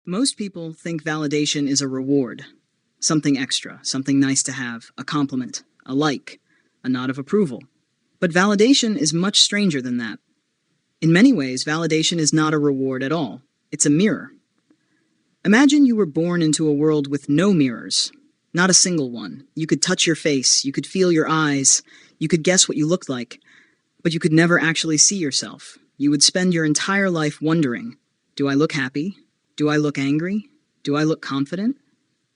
Most people think validation is a reward, something extra, something nice to have, a compliment, a like, a nod of approval. But validation is much stranger than that. In many ways, validation is not a reward at all. It's a mirror. Imagine you were born into a world with no mirrors, not a single one. You could touch your face, you could feel your eyes, you could guess what you looked like, but you could never actually see yourself. You would spend your entire life wondering, do I look happy? Do I look angry? Do I look confident?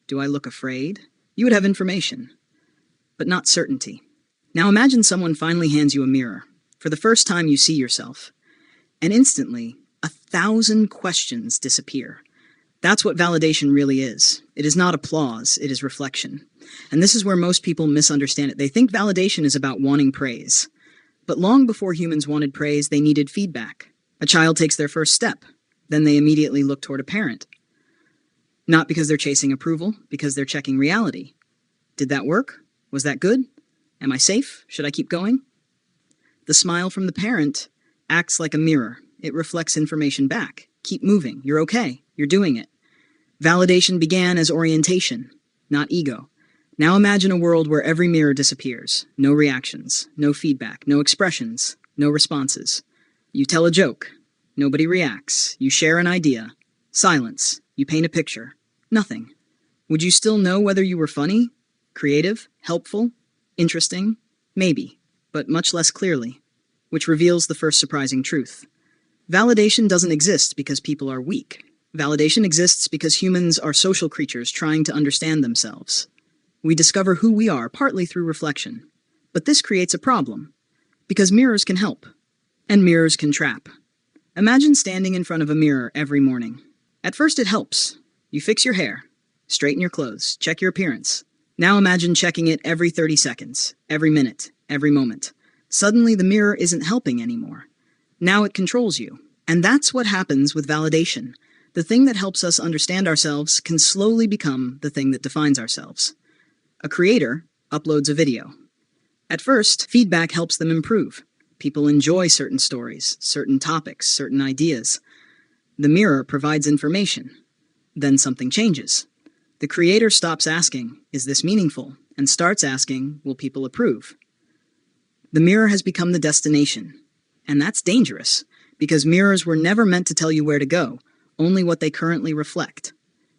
Do I look afraid? You would have information, but not certainty. Now imagine someone finally hands you a mirror. For the first time you see yourself, and instantly, 1,000 questions disappear. That's what validation really is. It is not applause, it is reflection. And this is where most people misunderstand it. They think validation is about wanting praise. But long before humans wanted praise, they needed feedback. A child takes their first step. Then they immediately look toward a parent. Not because they're chasing approval, because they're checking reality. Did that work? Was that good? Am I safe? Should I keep going? The smile from the parent acts like a mirror. It reflects information back. Keep moving. You're okay. You're doing it. Validation began as orientation, not ego. Now imagine a world where every mirror disappears. No reactions, no feedback, no expressions, no responses. You tell a joke. Nobody reacts. You share an idea. Silence. You paint a picture. Nothing. Would you still know whether you were funny, creative, helpful, interesting? Maybe, but much less clearly, which reveals the first surprising truth. Validation doesn't exist because people are weak. Validation exists because humans are social creatures trying to understand themselves. We discover who we are partly through reflection. But this creates a problem, because mirrors can help, and mirrors can trap. Imagine standing in front of a mirror every morning. At first it helps. You fix your hair, straighten your clothes, check your appearance. Now imagine checking it every 30 seconds, every minute, every moment. Suddenly the mirror isn't helping anymore. Now it controls you. And that's what happens with validation. The thing that helps us understand ourselves can slowly become the thing that defines ourselves. A creator uploads a video. At first, feedback helps them improve. People enjoy certain stories, certain topics, certain ideas. The mirror provides information. Then something changes. The creator stops asking, is this meaningful? And starts asking, will people approve? The mirror has become the destination. And that's dangerous, because mirrors were never meant to tell you where to go, only what they currently reflect.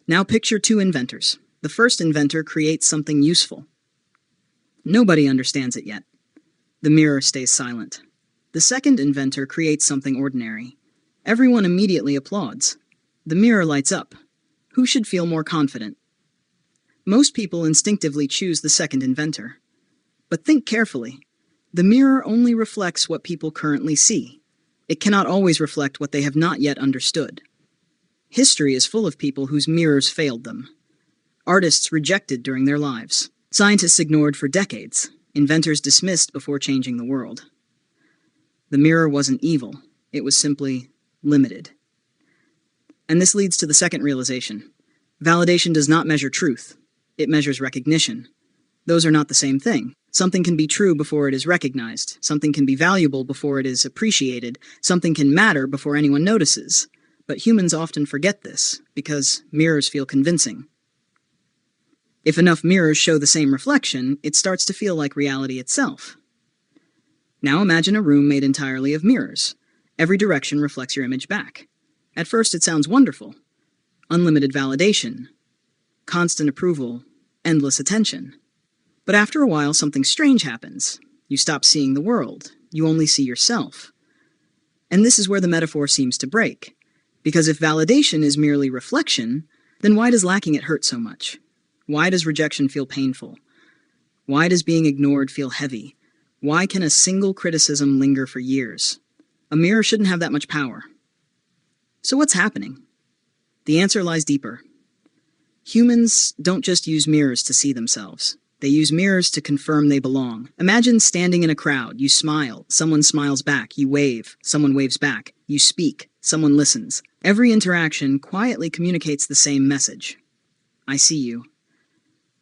Now picture two inventors. The first inventor creates something useful. Nobody understands it yet. The mirror stays silent. The second inventor creates something ordinary. Everyone immediately applauds. The mirror lights up. Who should feel more confident? Most people instinctively choose the second inventor. But think carefully. The mirror only reflects what people currently see. It cannot always reflect what they have not yet understood. History is full of people whose mirrors failed them. Artists rejected during their lives. Scientists ignored for decades. Inventors dismissed before changing the world. The mirror wasn't evil. It was simply limited. And this leads to the second realization. Validation does not measure truth. It measures recognition. Those are not the same thing. Something can be true before it is recognized. Something can be valuable before it is appreciated. Something can matter before anyone notices. But humans often forget this, because mirrors feel convincing. If enough mirrors show the same reflection, it starts to feel like reality itself. Now imagine a room made entirely of mirrors. Every direction reflects your image back. At first it sounds wonderful. Unlimited validation, constant approval, endless attention. But after a while something strange happens. You stop seeing the world. You only see yourself. And this is where the metaphor seems to break. Because if validation is merely reflection, then why does lacking it hurt so much? Why does rejection feel painful? Why does being ignored feel heavy? Why can a single criticism linger for years? A mirror shouldn't have that much power. So what's happening? The answer lies deeper. Humans don't just use mirrors to see themselves. They use mirrors to confirm they belong. Imagine standing in a crowd. You smile. Someone smiles back. You wave. Someone waves back. You speak. Someone listens. Every interaction quietly communicates the same message. I see you.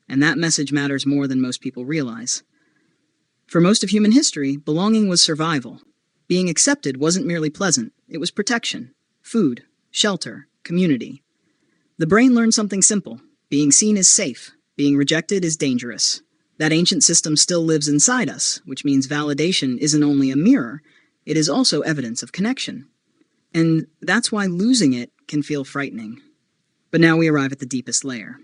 And that message matters more than most people realize. For most of human history, belonging was survival. Being accepted wasn't merely pleasant, it was protection, food, shelter, community. The brain learned something simple. Being seen is safe. Being rejected is dangerous. That ancient system still lives inside us, which means validation isn't only a mirror, it is also evidence of connection. And that's why losing it can feel frightening. But now we arrive at the deepest layer.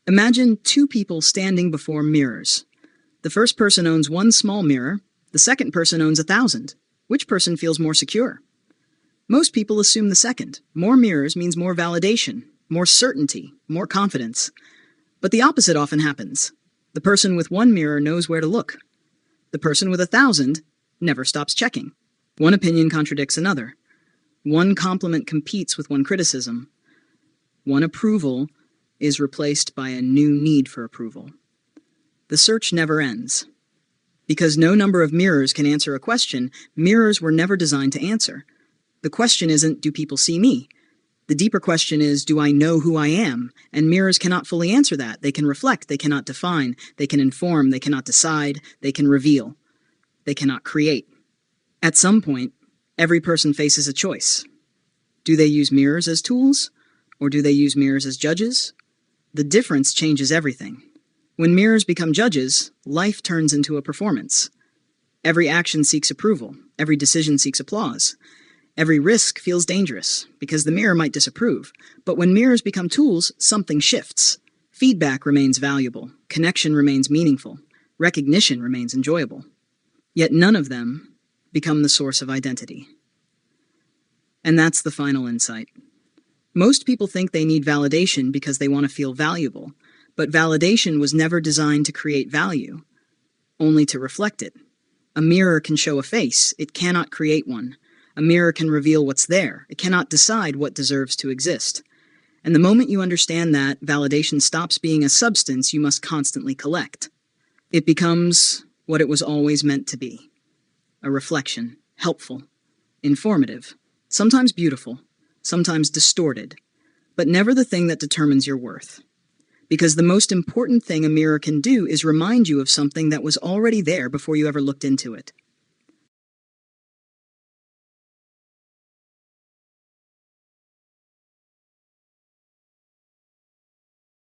Imagine two people standing before mirrors. The first person owns one small mirror, the second person owns 1,000. Which person feels more secure? Most people assume the second. More mirrors means more validation, more certainty, more confidence. But the opposite often happens. The person with one mirror knows where to look. The person with 1,000 never stops checking. One opinion contradicts another. One compliment competes with one criticism. One approval is replaced by a new need for approval. The search never ends. Because no number of mirrors can answer a question, mirrors were never designed to answer. The question isn't, do people see me? The deeper question is, do I know who I am? And mirrors cannot fully answer that. They can reflect, they cannot define, they can inform, they cannot decide, they can reveal. They cannot create. At some point, every person faces a choice. Do they use mirrors as tools? Or do they use mirrors as judges? The difference changes everything. When mirrors become judges, life turns into a performance. Every action seeks approval. Every decision seeks applause. Every risk feels dangerous, because the mirror might disapprove. But when mirrors become tools, something shifts. Feedback remains valuable. Connection remains meaningful. Recognition remains enjoyable. Yet none of them become the source of identity. And that's the final insight. Most people think they need validation because they want to feel valuable, but validation was never designed to create value, only to reflect it. A mirror can show a face, it cannot create one. A mirror can reveal what's there. It cannot decide what deserves to exist. And the moment you understand that, validation stops being a substance you must constantly collect. It becomes what it was always meant to be. A reflection, helpful, informative, sometimes beautiful, sometimes distorted, but never the thing that determines your worth. Because the most important thing a mirror can do is remind you of something that was already there before you ever looked into it.